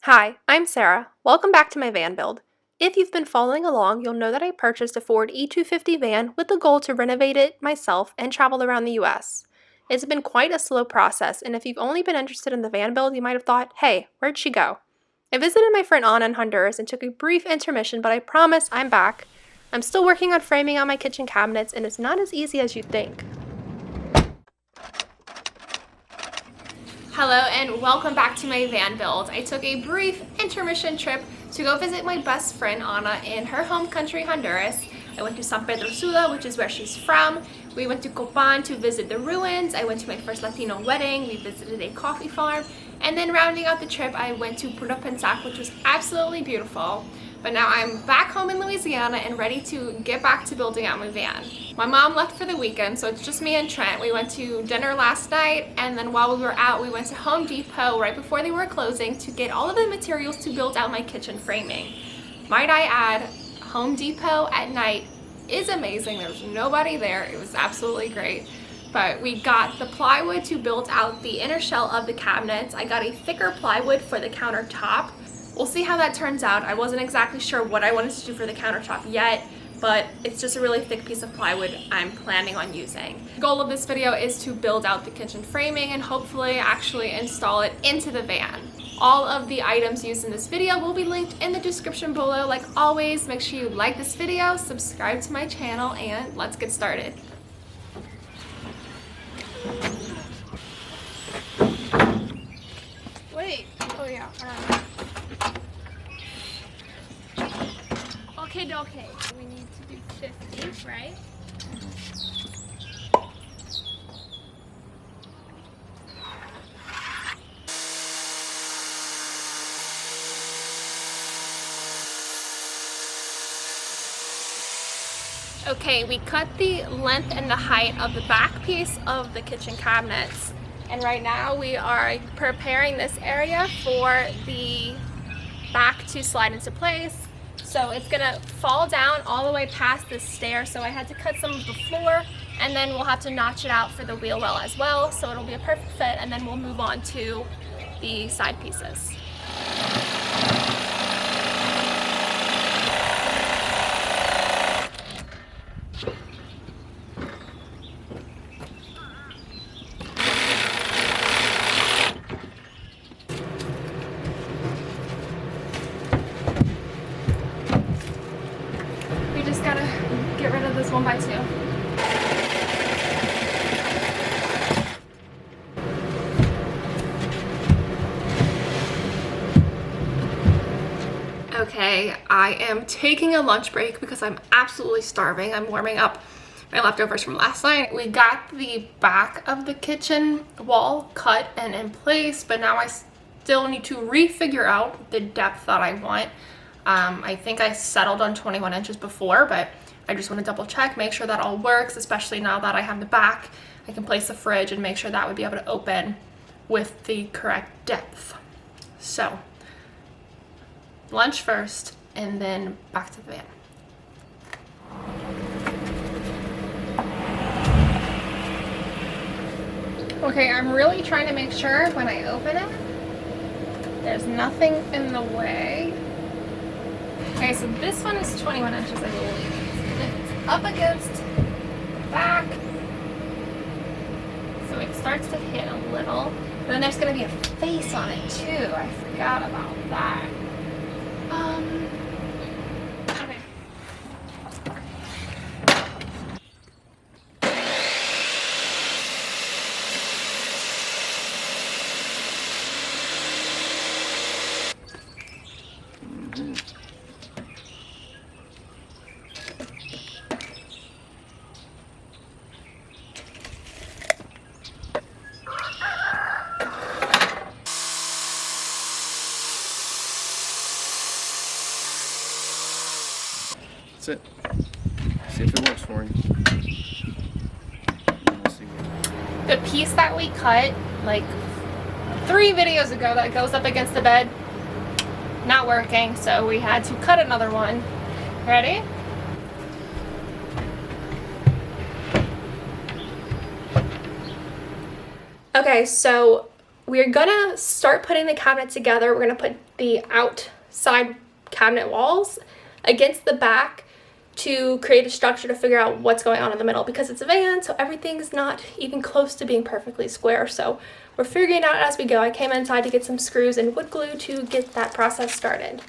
Hi, I'm Sarah. Welcome back to my van build. If you've been following along, you'll know that I purchased a Ford E250 van with the goal to renovate it myself and travel around the US. It's been quite a slow process, and if you've only been interested in the van build, you might have thought, hey, where'd she go? I visited my friend Anna in Honduras and took a brief intermission, but I promise I'm back. I'm still working on framing out my kitchen cabinets, and it's not as easy as you'd think. Hello and welcome back to my van build. I took a brief intermission trip to go visit my best friend Anna in her home country, Honduras. I went to San Pedro Sula, which is where she's from. We went to Copan to visit the ruins. I went to my first Latino wedding. We visited a coffee farm. And then rounding out the trip, I went to Puerto Pensac, which was absolutely beautiful. But now I'm back home in Louisiana and ready to get back to building out my van. My mom left for the weekend, so it's just me and Trent. We went to dinner last night, and then while we were out, we went to Home Depot right before they were closing to get all of the materials to build out my kitchen framing. Might I add, Home Depot at night is amazing. There was nobody there. It was absolutely great. But we got the plywood to build out the inner shell of the cabinets. I got a thicker plywood for the countertop. We'll see how that turns out. I wasn't exactly sure what I wanted to do for the countertop yet, but it's just a really thick piece of plywood I'm planning on using. The goal of this video is to build out the kitchen framing and hopefully actually install it into the van. All of the items used in this video will be linked in the description below. Like always, make sure you like this video, subscribe to my channel, and let's get started. Wait, oh yeah, Okay. We need to do 50, right? Okay, we cut the length and the height of the back piece of the kitchen cabinets. And right now we are preparing this area for the back to slide into place. So it's gonna fall down all the way past this stair, so I had to cut some of the floor, and then we'll have to notch it out for the wheel well as well, so it'll be a perfect fit, and then we'll move on to the side pieces. Get rid of this 1x2. Okay, I am taking a lunch break because I'm absolutely starving. I'm warming up my leftovers from last night. We got the back of the kitchen wall cut and in place, but now I still need to refigure out the depth that I want. I think I settled on 21 inches before, but I just want to double check, make sure that all works, especially now that I have the back. I can place the fridge and make sure that would be able to open with the correct depth. So, lunch first and then back to the van. Okay, I'm really trying to make sure when I open it, there's nothing in the way. Okay, so this one is 21 inches, I believe. It's up against the back, so it starts to hit a little. And then there's going to be a face on it too. I forgot about that. Okay. That's it. See if it works for you. The piece that we cut like 3 videos ago that goes up against the bed, not working, so we had to cut another one. Ready? Okay, so we're gonna start putting the cabinet together. We're gonna put the outside cabinet walls against the back to create a structure to figure out what's going on in the middle, because it's a van, so everything's not even close to being perfectly square. So we're figuring it out as we go. I came inside to get some screws and wood glue to get that process started.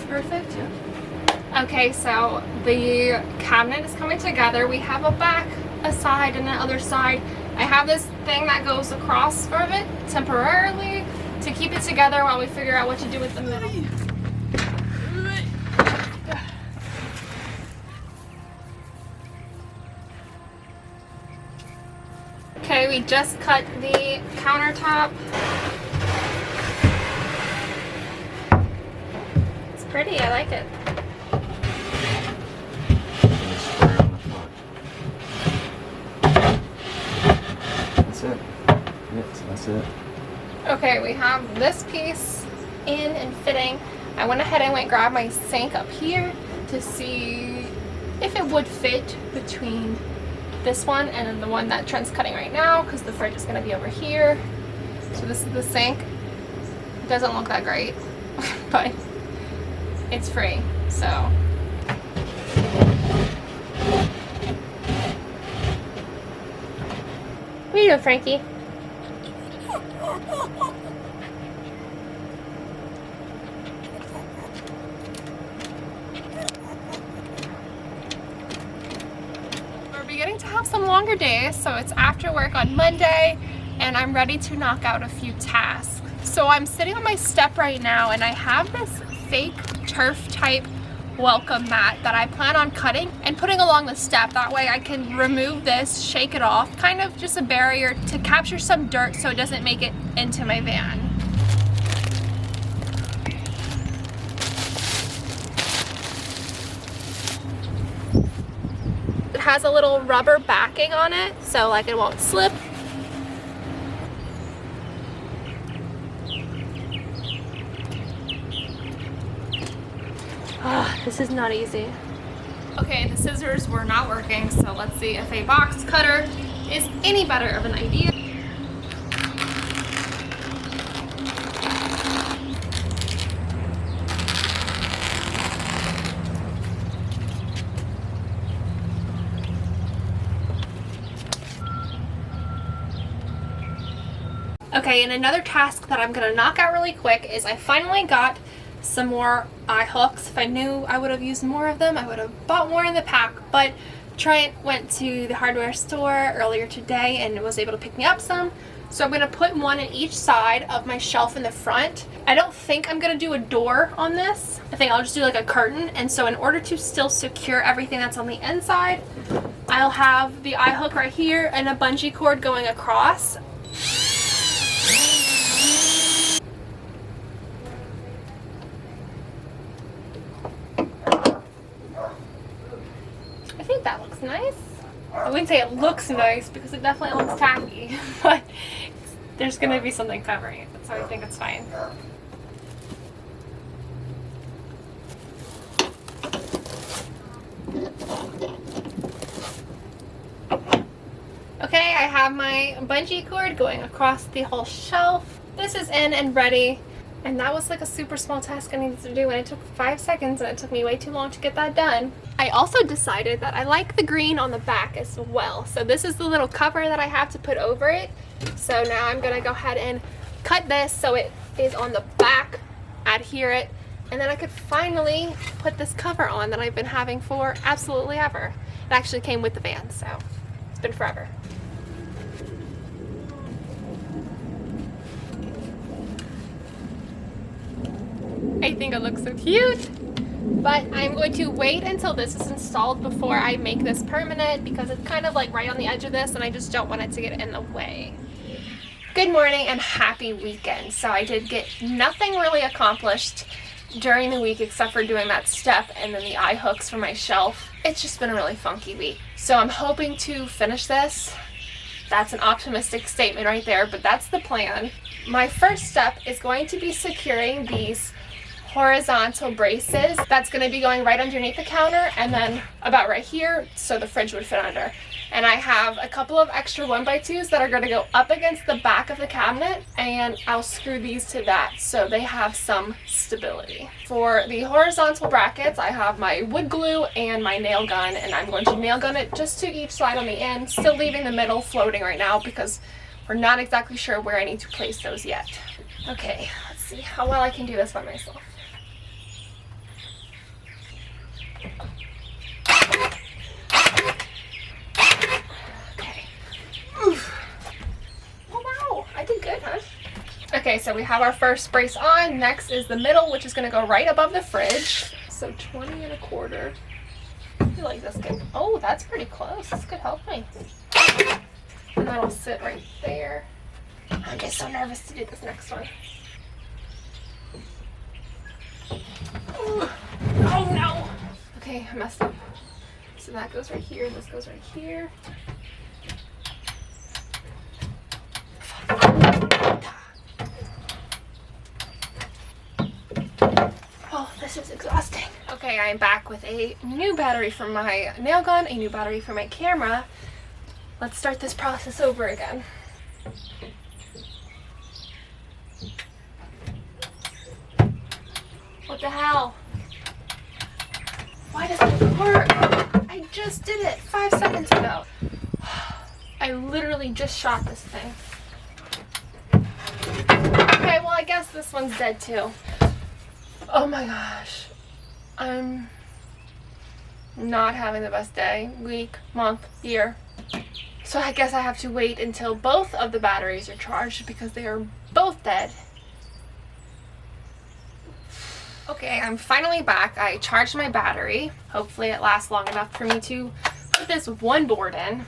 Perfect? Yeah. Okay, so the cabinet is coming together. We have a back, a side, and an other side. I have this thing that goes across from it temporarily to keep it together while we figure out what to do with the middle. Okay, we just cut the countertop. Pretty, I like it. That's it. Yes, that's it. Okay, we have this piece in and fitting. I went ahead and grab my sink up here to see if it would fit between this one and then the one that Trent's cutting right now, because the fridge is going to be over here. So this is the sink. It doesn't look that great, but it's free, so. What are you doing, Frankie? We're beginning to have some longer days, so it's after work on Monday, and I'm ready to knock out a few tasks. So I'm sitting on my step right now, and I have this fake turf type welcome mat that I plan on cutting and putting along the step. That way I can remove this, shake it off, kind of just a barrier to capture some dirt so it doesn't make it into my van. It has a little rubber backing on it, so like it won't slip. This is not easy. Okay, the scissors were not working, so let's see if a box cutter is any better of an idea. Okay, and another task that I'm gonna knock out really quick is I finally got some more eye hooks. If I knew I would have used more of them, I would have bought more in the pack, but Trent went to the hardware store earlier today and was able to pick me up some. So I'm going to put one in each side of my shelf in the front. I don't think I'm going to do a door on this. I think I'll just do like a curtain. And so in order to still secure everything that's on the inside, I'll have the eye hook right here and a bungee cord going across. I think that looks nice. I wouldn't say it looks nice because it definitely looks tacky, but there's going to be something covering it, so I think it's fine. Okay, I have my bungee cord going across the whole shelf. This is in and ready. And that was like a super small task I needed to do, and it took 5 seconds, and it took me way too long to get that done. I also decided that I like the green on the back as well. So this is the little cover that I have to put over it. So now I'm gonna go ahead and cut this so it is on the back, adhere it, and then I could finally put this cover on that I've been having for absolutely ever. It actually came with the van, so it's been forever. I think it looks so cute. But I'm going to wait until this is installed before I make this permanent because it's kind of like right on the edge of this and I just don't want it to get in the way. Good morning and happy weekend. So I did get nothing really accomplished during the week except for doing that step and then the eye hooks for my shelf. It's just been a really funky week. So I'm hoping to finish this. That's an optimistic statement right there, but that's the plan. My first step is going to be securing these horizontal braces. That's going to be going right underneath the counter and then about right here so the fridge would fit under. And I have a couple of extra 1x2s that are going to go up against the back of the cabinet, and I'll screw these to that so they have some stability. For the horizontal brackets, I have my wood glue and my nail gun, and I'm going to nail gun it just to each side on the end, still leaving the middle floating right now because we're not exactly sure where I need to place those yet. Okay, let's see how well I can do this by myself. Okay, so we have our first brace on. Next is the middle, which is going to go right above the fridge. So 20 1/4. I feel like this could, oh, that's pretty close. This could help me. And that'll sit right there. I'm just so nervous to do this next one. Oh no! Okay, I messed up. So that goes right here, this goes right here. Oh, this is exhausting. Okay, I'm back with a new battery for my nail gun, a new battery for my camera. Let's start this process over again. What the hell? Why doesn't it work? I just did it 5 seconds ago. I literally just shot this thing. Okay, well I guess this one's dead too. Oh my gosh. I'm not having the best day, week, month, year. So I guess I have to wait until both of the batteries are charged because they are both dead. Okay, I'm finally back. I charged my battery. Hopefully it lasts long enough for me to put this one board in.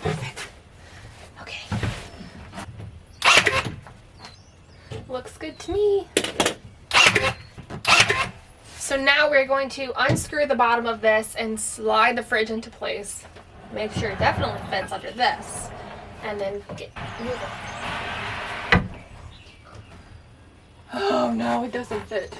Perfect. Okay. Looks good to me. So now we're going to unscrew the bottom of this and slide the fridge into place. Make sure it definitely fits under this. And then get moving. Oh no, it doesn't fit.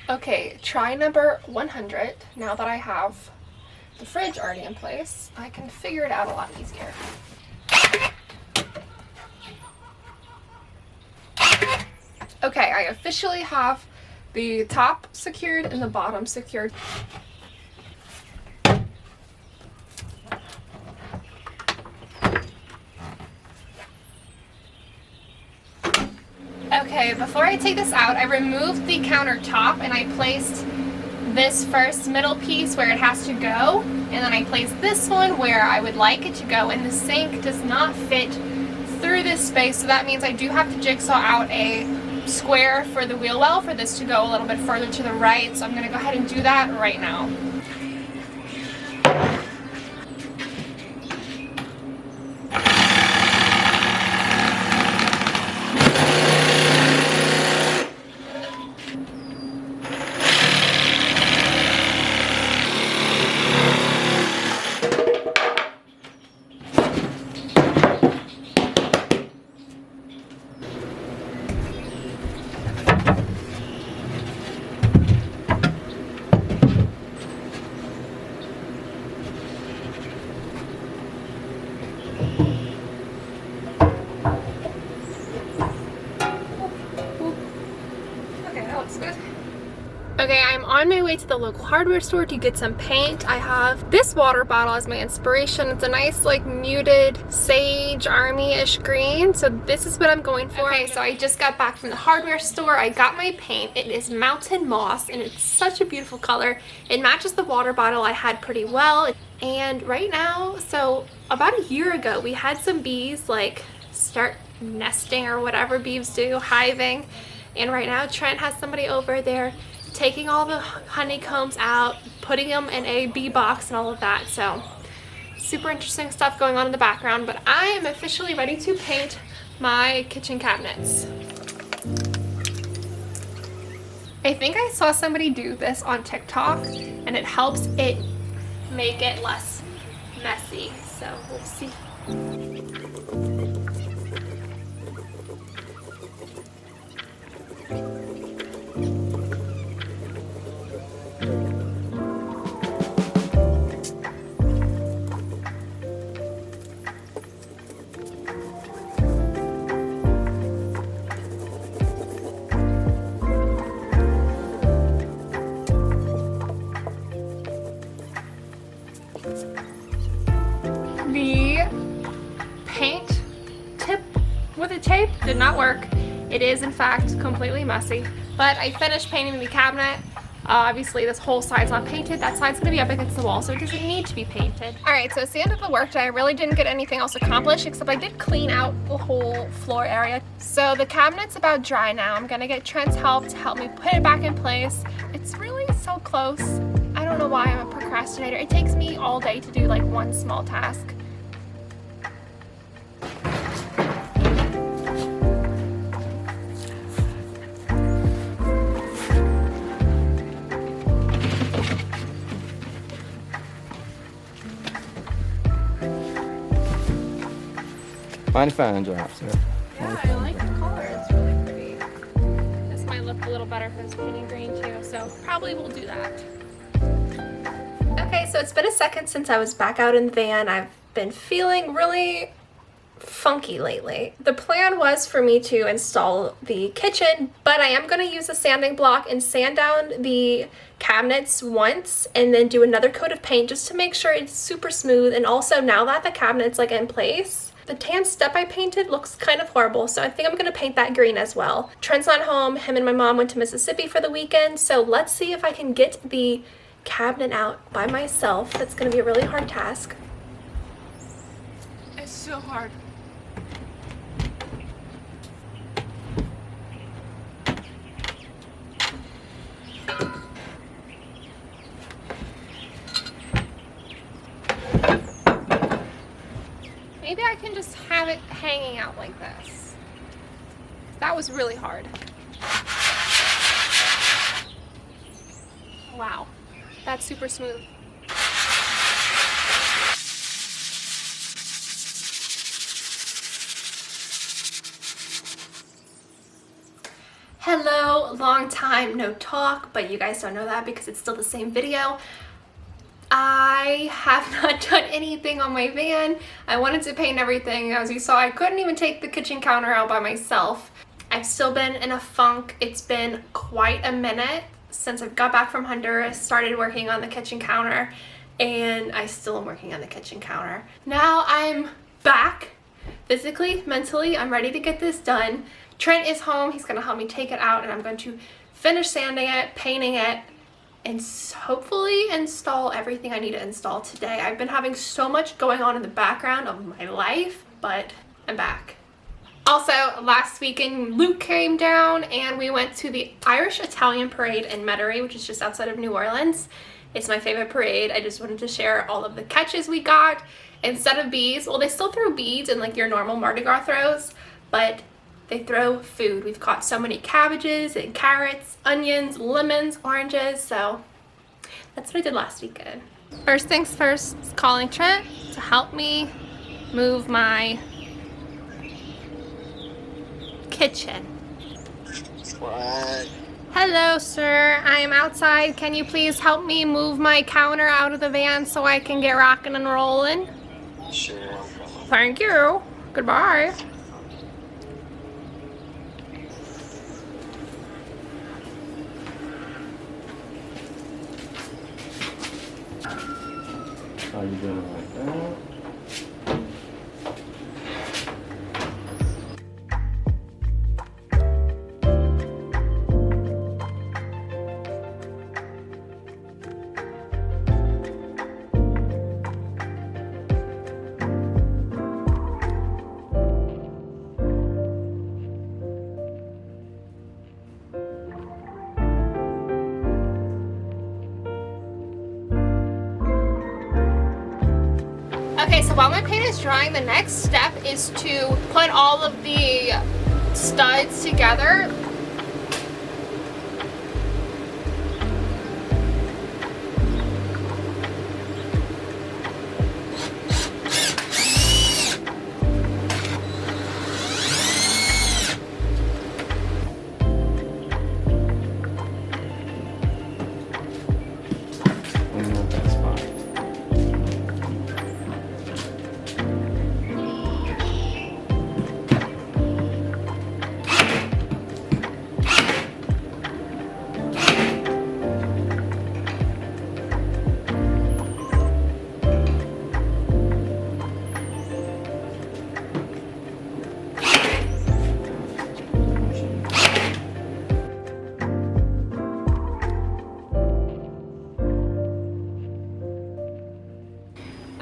Okay, try number 100. Now that I have the fridge already in place, I can figure it out a lot easier. Okay, I officially have the top secured and the bottom secured. Okay, before I take this out, I removed the countertop and I placed this first middle piece where it has to go, and then I placed this one where I would like it to go, and the sink does not fit through this space, so that means I do have to jigsaw out a square for the wheel well for this to go a little bit further to the right, so I'm going to go ahead and do that right now. Okay, I'm on my way to the local hardware store to get some paint. I have this water bottle as my inspiration. It's a nice like muted sage army-ish green. So this is what I'm going for. Okay, so I just got back from the hardware store. I got my paint. It is Mountain Moss and it's such a beautiful color. It matches the water bottle I had pretty well. And right now, so about a year ago, we had some bees like start nesting or whatever bees do, hiving. And right now Trent has somebody over there taking all the honeycombs out, putting them in a bee box and all of that. So super interesting stuff going on in the background, but I am officially ready to paint my kitchen cabinets. I think I saw somebody do this on TikTok and it helps it make it less messy. So we'll see. The paint tip with the tape did not work. It is in fact completely messy, but I finished painting the cabinet. Obviously this whole side's not painted. That side's gonna be up against the wall, so it doesn't need to be painted. All right, so it's the end of the workday. I really didn't get anything else accomplished except I did clean out the whole floor area. So the cabinet's about dry now. I'm gonna get Trent's help to help me put it back in place. It's really so close. I don't know why I'm a procrastinator. It takes me all day to do like one small task. Mighty fine job, sir. Yeah, I like the color. It's really pretty. This might look a little better if it's painted green too, so probably we'll do that. Okay, so it's been a second since I was back out in the van. I've been feeling really funky lately. The plan was for me to install the kitchen, but I am going to use a sanding block and sand down the cabinets once and then do another coat of paint just to make sure it's super smooth. And also now that the cabinet's like in place, the tan step I painted looks kind of horrible, so I think I'm going to paint that green as well. Trent's not home. Him and my mom went to Mississippi for the weekend, so let's see if I can get the cabinet out by myself. That's going to be a really hard task. It's so hard. Maybe I can just have it hanging out like this. That was really hard. Wow, that's super smooth. Hello, long time no talk, but you guys don't know that because it's still the same video. I have not done anything on my van. I wanted to paint everything. As you saw, I couldn't even take the kitchen counter out by myself. I've still been in a funk. It's been quite a minute since I've got back from Honduras, started working on the kitchen counter, and I still am working on the kitchen counter. Now I'm back physically, mentally. I'm ready to get this done. Trent is home. He's gonna help me take it out, and I'm going to finish sanding it, painting it, and hopefully install everything I need to install today. I've been having so much going on in the background of my life, but I'm back. Also, last weekend, Luke came down and we went to the Irish-Italian parade in Metairie, which is just outside of New Orleans. It's my favorite parade. I just wanted to share all of the catches we got. Instead of beads, well, they still throw beads and like your normal Mardi Gras throws, but they throw food. We've caught so many cabbages and carrots, onions, lemons, oranges, so that's what I did last weekend. First things first, calling Trent to help me move my kitchen. What? Hello, sir. I am outside. Can you please help me move my counter out of the van so I can get rocking and rolling? Sure, no problem. Thank you. Goodbye. you're doing it like that. Okay, so while my paint is drying, the next step is to put all of the studs together.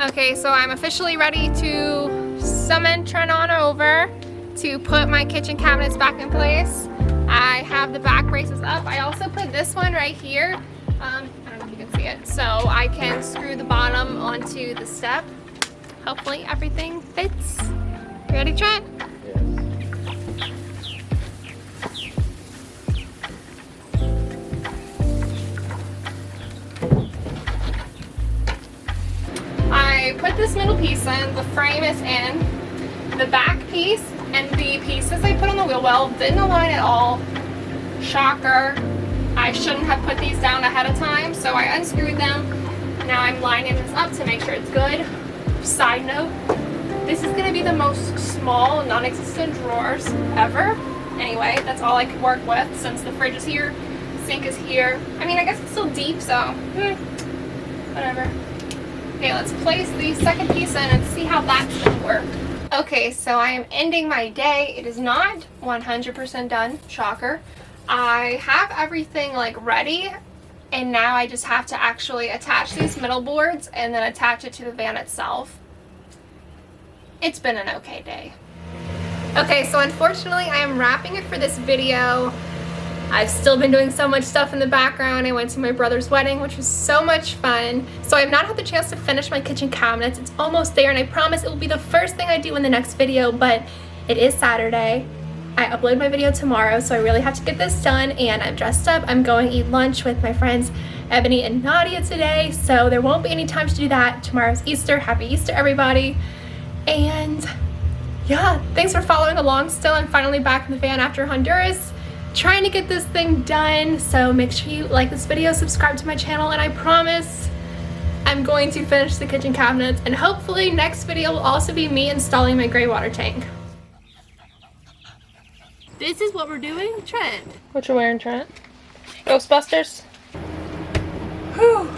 Okay, so I'm officially ready to summon Trenana over to put my kitchen cabinets back in place. I have the back braces up. I also put this one right here. I don't know if you can see it. So I can screw the bottom onto the step. Hopefully everything fits. You ready, Trent? I put this middle piece in, the frame is in, the back piece and the pieces I put on the wheel well didn't align at all. Shocker. I shouldn't have put these down ahead of time, so I unscrewed them. Now I'm lining this up to make sure it's good. Side note, this is going to be the most small, non-existent drawers ever. Anyway, that's all I could work with since the fridge is here, sink is here. I mean, I guess it's still deep, so whatever. Okay, let's place the second piece in and see how that's gonna work. Okay, so I am ending my day. It is not 100% done, shocker. I have everything like ready, and now I just have to actually attach these middle boards and then attach it to the van itself. It's been an okay day. Okay, so unfortunately I am wrapping it for this video. I've still been doing so much stuff in the background. I went to my brother's wedding, which was so much fun. So I have not had the chance to finish my kitchen cabinets. It's almost there, and I promise it will be the first thing I do in the next video, but it is Saturday. I upload my video tomorrow, so I really have to get this done, and I'm dressed up. I'm going to eat lunch with my friends Ebony and Nadia today, so there won't be any time to do that. Tomorrow's Easter. Happy Easter, everybody. And yeah, thanks for following along still. I'm finally back in the van after Honduras, trying to get this thing done. So make sure you like this video, subscribe to my channel, and I promise I'm going to finish the kitchen cabinets, and hopefully next video will also be me installing my gray water tank. This is what we're doing, Trent. What you wearing, Trent? Ghostbusters? Whew.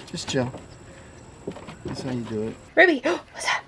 Just chill. That's how you do it. Ruby, what's that?